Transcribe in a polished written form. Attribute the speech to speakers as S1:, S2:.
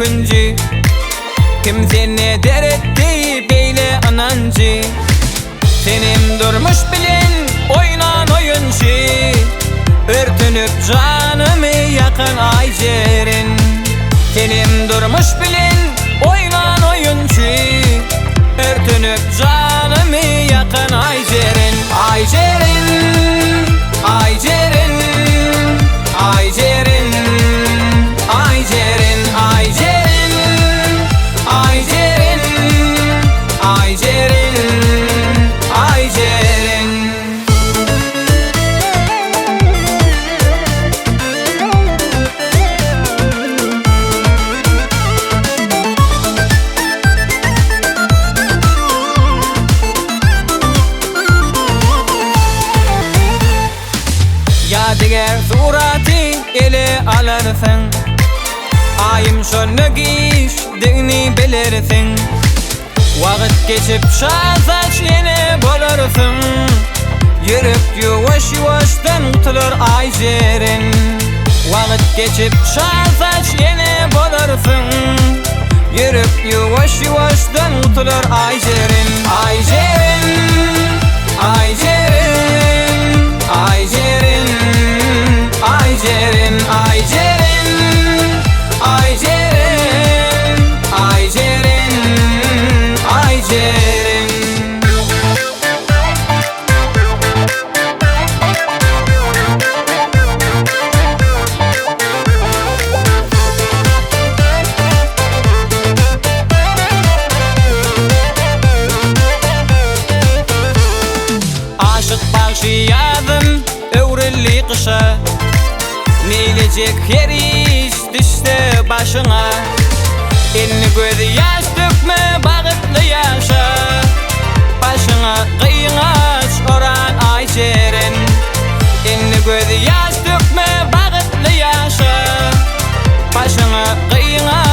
S1: kunci. Kim seni deretti beyle anancı. Senim durmuş bilen oynan oyuncu. Örtünüp canımı yakın aycerin. Senim durmuş bilen oynan oyuncu. Örtünüp canımı yakın aycerin. Aycerin, aycerin, aycerin, aycerin, aycerin, aycerin, aycerin, aycerin. Yadigar surati ele alarsan. Ayım şonu giyişdiğini bilirsin. Vakit geçip şazaç yine bulursun. Yürüp yuvaş yuvaştan utulur aycerin. Vakit geçip şazaç yine bulursun. Yürüp yuvaş yuvaştan utulur aycerin. Aycerin, aycerin, aycerin, aycerin, aycerin, aycerin, aycerin, aycerin. Aşık bağışıyadım övrülli kışa. Neylecek yeriş düştü başına. Elini gözü yaş dökme bağıtlı yaşa. Başına kıyın aç oran aycerin. Elini gözü yaş dökme bağıtlı yaşa. Başına kıyın aç